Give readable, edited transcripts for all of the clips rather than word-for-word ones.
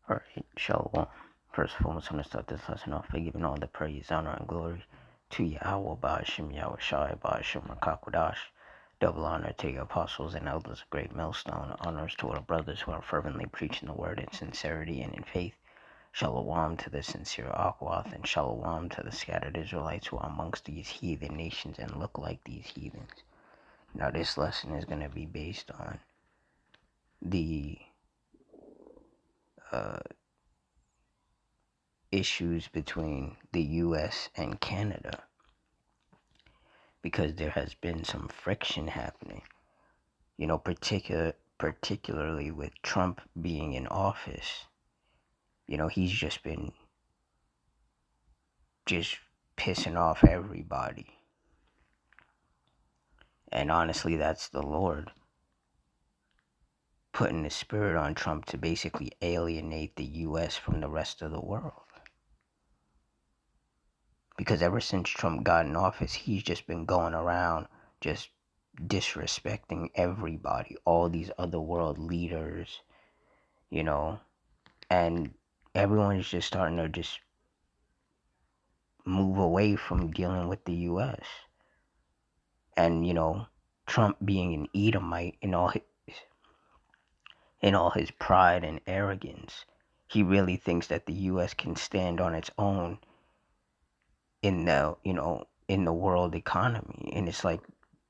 Alright, Shalom. First and foremost, I'm going to start this lesson off by giving all the praise, honor, and glory to Yahweh, Ba'ashem, Yahweh Shai, Ba'ashem, Rakakwadash. Double honor to your apostles and elders of Great Millstone. Honors to our brothers who are fervently preaching the word in sincerity and in faith. Shalom to the sincere Akwath, and Shalom to the scattered Israelites who are amongst these heathen nations and look like these heathens. Now, this lesson is going to be based on the issues between the U.S. and Canada, because there has been some friction happening, particularly with Trump being in office. He's just been pissing off everybody. And honestly, that's the Lord putting the spirit on Trump to basically alienate the U.S. from the rest of the world. Because ever since Trump got in office, he's just been going around just disrespecting everybody, all these other world leaders, and everyone is just starting to just move away from dealing with the U.S. And, Trump being an Edomite in all his pride and arrogance, he really thinks that the U.S. can stand on its own in the world economy. And it's like,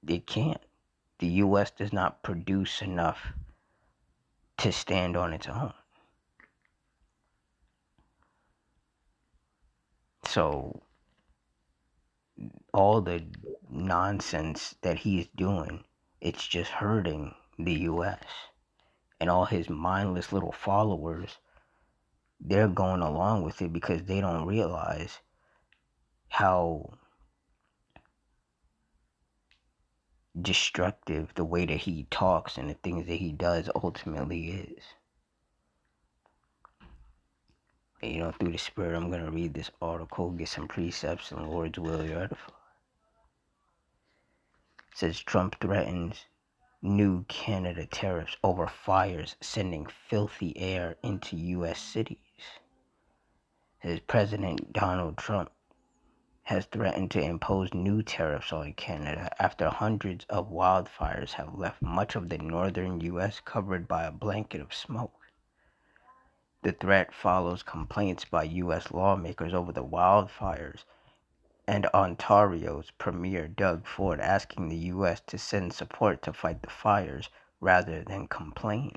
it can't. The U.S. does not produce enough to stand on its own. So all the nonsense that he's doing, it's just hurting the U.S. And all his mindless little followers, they're going along with it because they don't realize how destructive the way that he talks and the things that he does ultimately is. And, through the Spirit, I'm going to read this article, get some precepts, and Lord's will you edify. It says Trump threatens new Canada tariffs over fires sending filthy air into U.S. cities. His President Donald Trump has threatened to impose new tariffs on Canada after hundreds of wildfires have left much of the northern U.S. covered by a blanket of smoke. The threat follows complaints by U.S. lawmakers over the wildfires and Ontario's Premier Doug Ford asking the U.S. to send support to fight the fires rather than complain.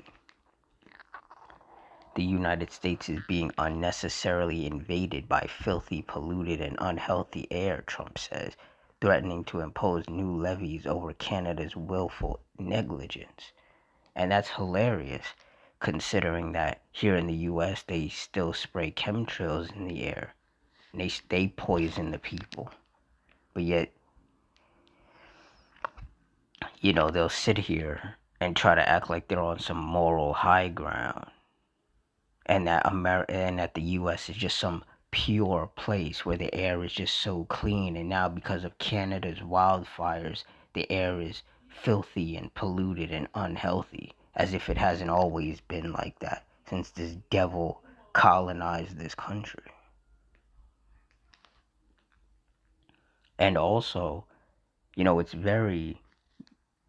The United States is being unnecessarily invaded by filthy, polluted, and unhealthy air, Trump says, threatening to impose new levies over Canada's willful negligence. And that's hilarious, considering that here in the U.S. they still spray chemtrails in the air. And they poison the people. But yet, they'll sit here and try to act like they're on some moral high ground. And that the U.S. is just some pure place where the air is just so clean. And now because of Canada's wildfires, the air is filthy and polluted and unhealthy, as if it hasn't always been like that since this devil colonized this country. And also, it's very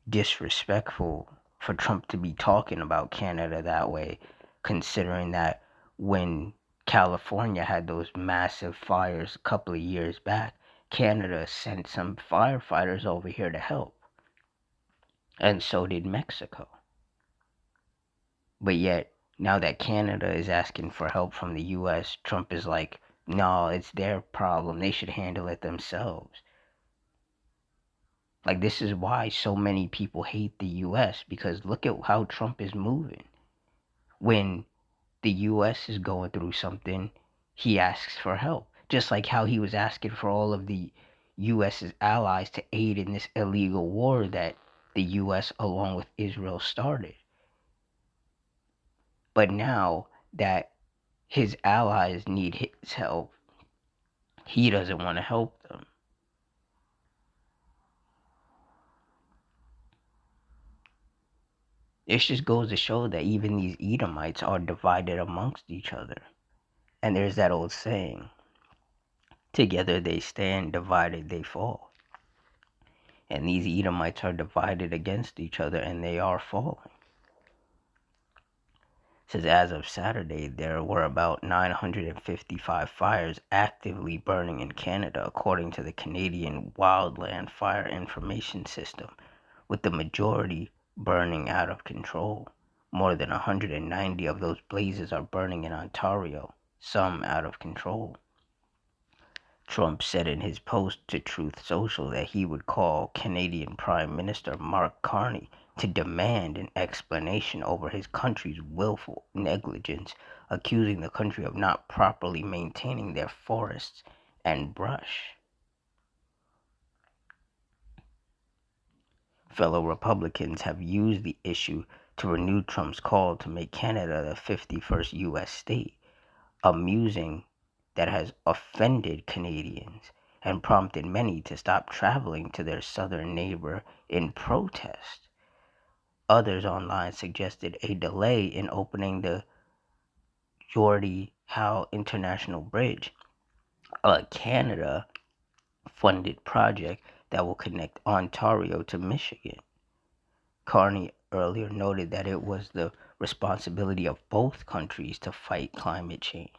disrespectful for Trump to be talking about Canada that way, considering that when California had those massive fires a couple of years back, Canada sent some firefighters over here to help. And so did Mexico. But yet, now that Canada is asking for help from the U.S., Trump is like, no, it's their problem. They should handle it themselves. Like, this is why so many people hate the U.S., because look at how Trump is moving. When the U.S. is going through something, he asks for help. Just like how he was asking for all of the U.S.'s allies to aid in this illegal war that the U.S. along with Israel started. But now that his allies need his help, he doesn't want to help them. This just goes to show that even these Edomites are divided amongst each other. And there's that old saying, together they stand, divided they fall. And these Edomites are divided against each other and they are falling. It says as of Saturday, there were about 955 fires actively burning in Canada, according to the Canadian Wildland Fire Information System, with the majority burning out of control. More than 190 of those blazes are burning in Ontario, some out of control. Trump said in his post to Truth Social that he would call Canadian Prime Minister Mark Carney to demand an explanation over his country's willful negligence, accusing the country of not properly maintaining their forests and brush. Fellow Republicans have used the issue to renew Trump's call to make Canada the 51st U.S. state, a musing that has offended Canadians and prompted many to stop traveling to their southern neighbor in protest. Others online suggested a delay in opening the Gordie Howe International Bridge, a Canada-funded project that will connect Ontario to Michigan. Carney earlier noted that it was the responsibility of both countries to fight climate change.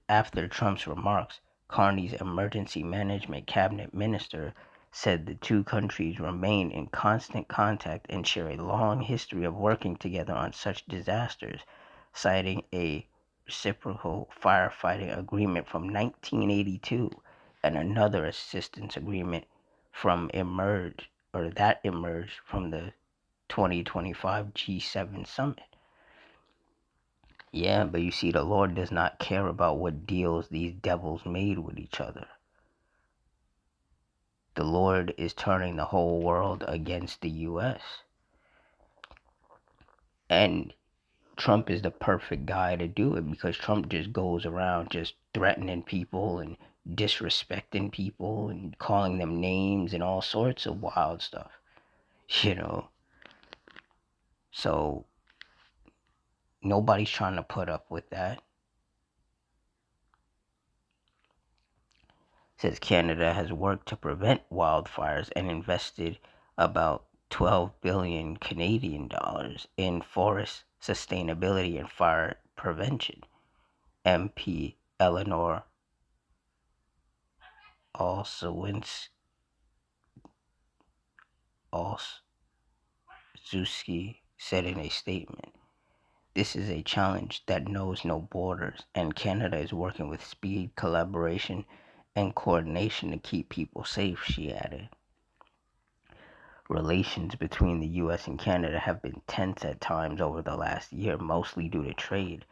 After Trump's remarks, Carney's emergency management cabinet minister said the two countries remain in constant contact and share a long history of working together on such disasters, citing a reciprocal firefighting agreement from 1982 and another assistance agreement that emerged from the 2025 G7 summit. Yeah, but you see, the Lord does not care about what deals these devils made with each other. The Lord is turning the whole world against the U.S. And Trump is the perfect guy to do it because Trump just goes around just threatening people and disrespecting people and calling them names and all sorts of wild stuff, you know. So nobody's trying to put up with that. Says Canada has worked to prevent wildfires and invested about 12 billion Canadian dollars in forest sustainability and fire prevention. MP Eleanor Olszewski said in a statement. This is a challenge that knows no borders, and Canada is working with speed, collaboration, and coordination to keep people safe, she added. Relations between the US and Canada have been tense at times over the last year, mostly due to trade.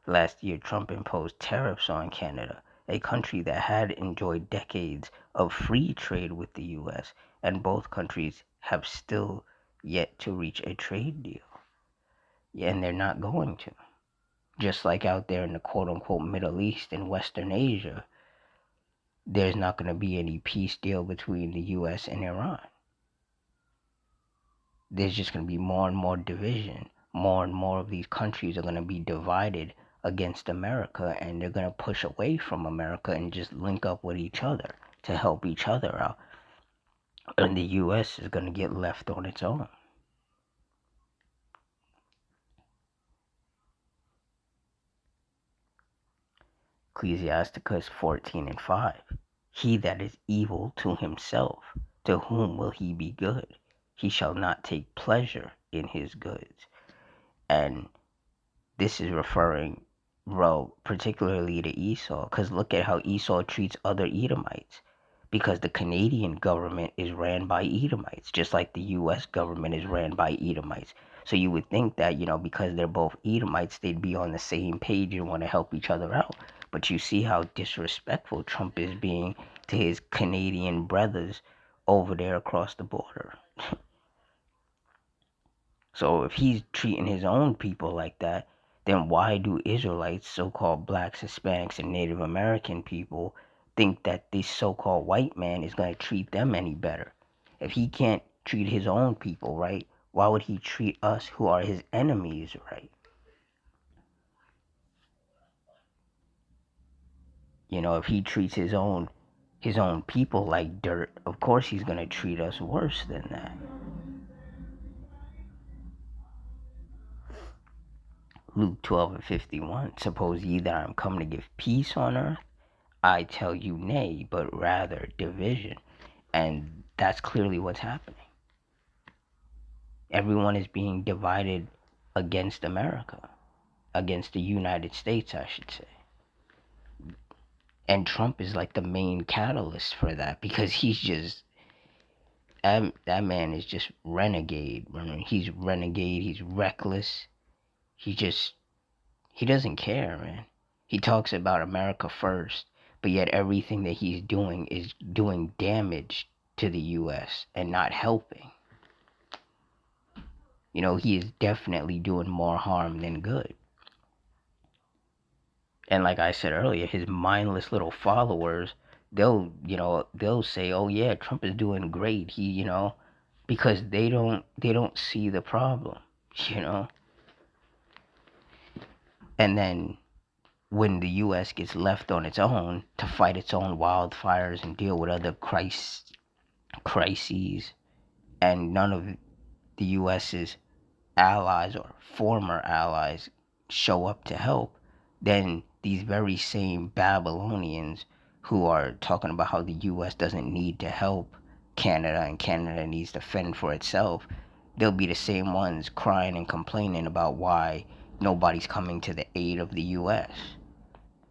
Last year, Trump imposed tariffs on Canada, a country that had enjoyed decades of free trade with the US, and both countries have still yet to reach a trade deal. Yeah, and they're not going to. Just like out there in the quote-unquote Middle East and Western Asia, there's not going to be any peace deal between the US and Iran. There's just going to be more and more division. More and more of these countries are going to be divided against America, and they're going to push away from America and just link up with each other to help each other out. And the US is going to get left on its own. Ecclesiasticus 14:5. He that is evil to himself, to whom will he be good? He shall not take pleasure in his goods. And this is referring, particularly to Esau, because look at how Esau treats other Edomites. Because the Canadian government is ran by Edomites, just like the U.S. government is ran by Edomites. So you would think that, because they're both Edomites, they'd be on the same page and want to help each other out. But you see how disrespectful Trump is being to his Canadian brothers over there across the border. So if he's treating his own people like that, then why do Israelites, so-called blacks, Hispanics, and Native American people think that this so-called white man is going to treat them any better? If he can't treat his own people right, Why would he treat us who are his enemies right? If he treats his own people like dirt, of course he's going to treat us worse than that. Luke 12:51, suppose ye that I am come to give peace on earth? I tell you nay, but rather division. And that's clearly what's happening. Everyone is being divided against America, against the United States, I should say. And Trump is like the main catalyst for that, because that man is just renegade. He's renegade, he's reckless. He doesn't care, man. He talks about America first, but yet everything that he's doing is doing damage to the US and not helping. He is definitely doing more harm than good. And like I said earlier, his mindless little followers, they'll say, "Oh yeah, Trump is doing great." Because they don't see the problem, you know. And then when the US gets left on its own to fight its own wildfires and deal with other crises, and none of the US's allies or former allies show up to help, then these very same Babylonians who are talking about how the US doesn't need to help Canada and Canada needs to fend for itself, they'll be the same ones crying and complaining about why nobody's coming to the aid of the US.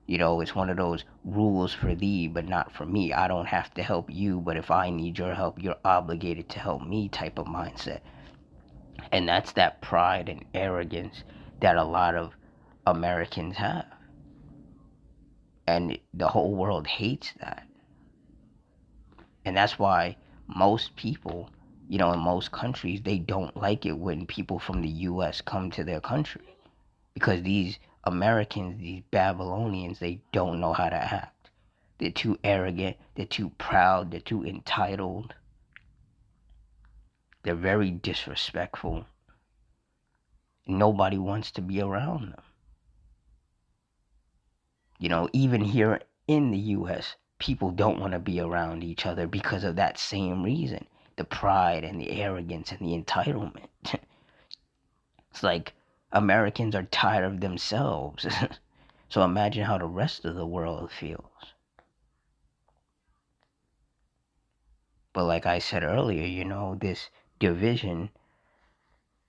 It's one of those rules for thee, but not for me. I don't have to help you, but if I need your help, you're obligated to help me type of mindset. And that's that pride and arrogance that a lot of Americans have. And the whole world hates that. And that's why most people, in most countries, they don't like it when people from the US come to their country. Because these Americans, these Babylonians, they don't know how to act. They're too arrogant, they're too proud, they're too entitled. They're very disrespectful. Nobody wants to be around them. Even here in the US, people don't want to be around each other because of that same reason. The pride and the arrogance and the entitlement. It's like Americans are tired of themselves. So imagine how the rest of the world feels. But like I said earlier, this division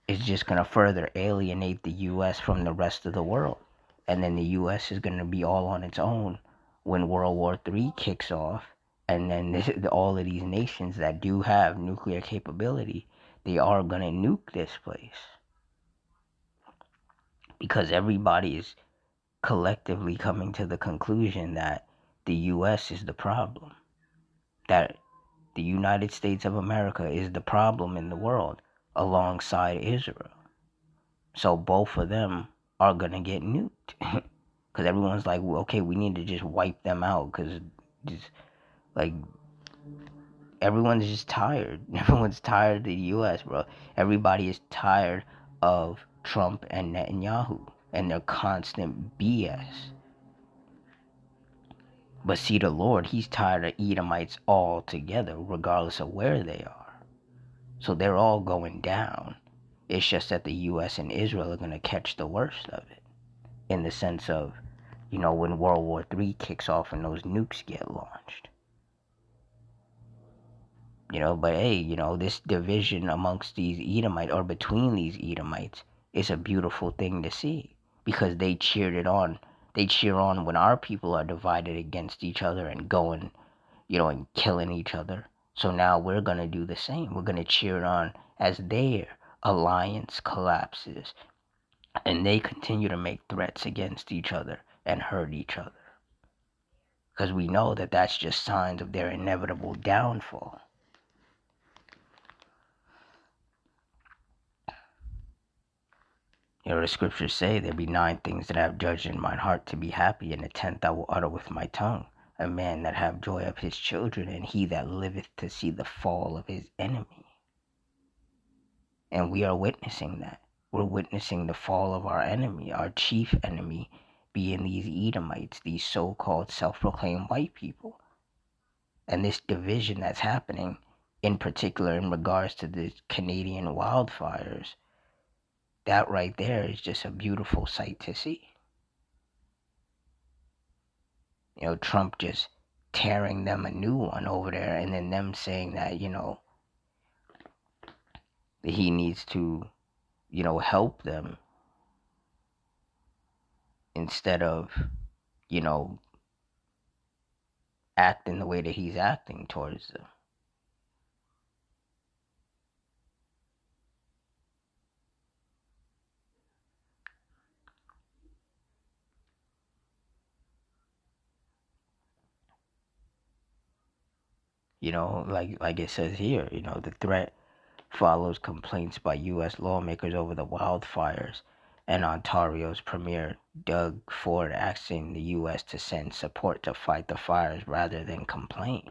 is just going to further alienate the US from the rest of the world. And then the US is going to be all on its own when World War III kicks off. And then all of these nations that do have nuclear capability, they are going to nuke this place. Because everybody is collectively coming to the conclusion that the US is the problem. That the United States of America is the problem in the world alongside Israel. So both of them are going to get nuked. Because everyone's like, well, okay, we need to just wipe them out. Because like, everyone's just tired. Everyone's tired of the US, bro. Everybody is tired of Trump and Netanyahu and their constant BS. But see, the Lord, he's tired of Edomites altogether, regardless of where they are. So they're all going down. It's just that the US and Israel are going to catch the worst of it. In the sense of, when World War III kicks off and those nukes get launched. But hey, this division amongst these Edomites, or between these Edomites, is a beautiful thing to see. Because they cheered it on. They cheer on when our people are divided against each other and going, and killing each other. So now we're going to do the same. We're going to cheer it on as their alliance collapses. And they continue to make threats against each other and hurt each other. Because we know that that's just signs of their inevitable downfall. The scriptures say, there be 9 things that I have judged in mine heart to be happy, and the 10th I will utter with my tongue. A man that have joy of his children, and he that liveth to see the fall of his enemy. And we are witnessing that. We're witnessing the fall of our enemy, our chief enemy, being these Edomites, these so called self proclaimed white people. And this division that's happening, in particular in regards to the Canadian wildfires, that right there is just a beautiful sight to see. Trump just tearing them a new one over there, and then them saying that, that he needs to, help them instead of, you know, acting the way that he's acting towards them. Like it says here, the threat follows complaints by U.S. lawmakers over the wildfires, and Ontario's Premier Doug Ford asking the U.S. to send support to fight the fires rather than complain.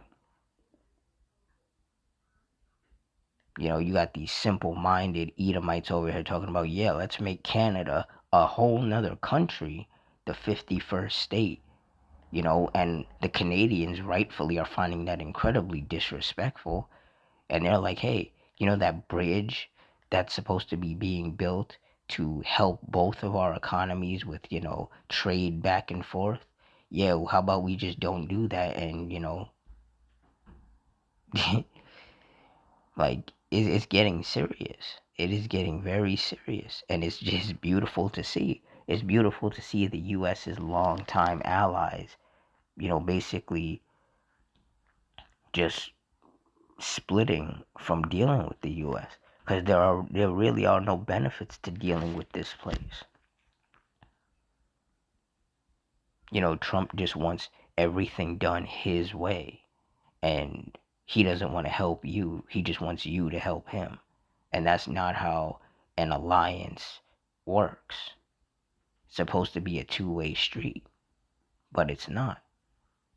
You got these simple-minded Edomites over here talking about, yeah, let's make Canada a whole nother country, the 51st state, and the Canadians rightfully are finding that incredibly disrespectful. And they're like, hey, that bridge that's supposed to be being built to help both of our economies with, trade back and forth. Yeah, well, how about we just don't do that? And, like, it's getting serious. It is getting very serious. And it's just beautiful to see. It's beautiful to see the U.S.'s longtime allies, basically just splitting from dealing with the U.S. because there really are no benefits to dealing with this place. Trump just wants everything done his way, and he doesn't want to help you. He just wants you to help him, and that's not how an alliance works. It's supposed to be a two-way street, but it's not.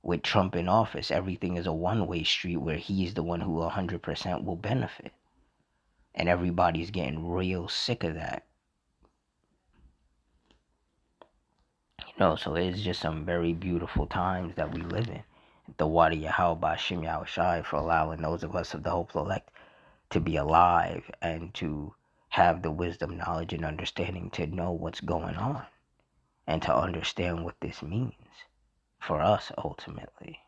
With Trump in office, everything is a one-way street where he's the one who 100% will benefit. And everybody's getting real sick of that. So it's just some very beautiful times that we live in. The Wadi Yahweh Shim Shai for allowing those of us of the hopeful elect to be alive and to have the wisdom, knowledge, and understanding to know what's going on and to understand what this means for us ultimately.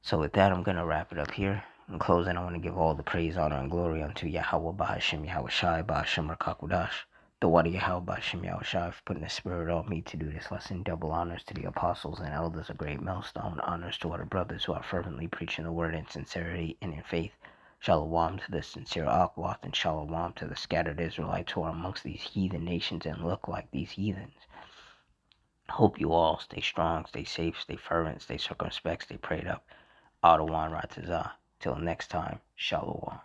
So with that, I'm going to wrap it up here. In closing, I want to give all the praise, honor, and glory unto Yahweh Bahashim Yahweh Shai Bahashim Rakakudash, the Wadi Yahweh Bahashim Yahweh Shai, for putting the spirit on me to do this lesson. Double honors to the apostles and elders, a great millstone. Honors to other brothers who are fervently preaching the word in sincerity and in faith. Shalom to the sincere Akwath, and shalom to the scattered Israelites who are amongst these heathen nations and look like these heathens. Hope you all stay strong, stay safe, stay fervent, stay circumspect, stay prayed up. Adawan Ratazah. Till next time, Shalom.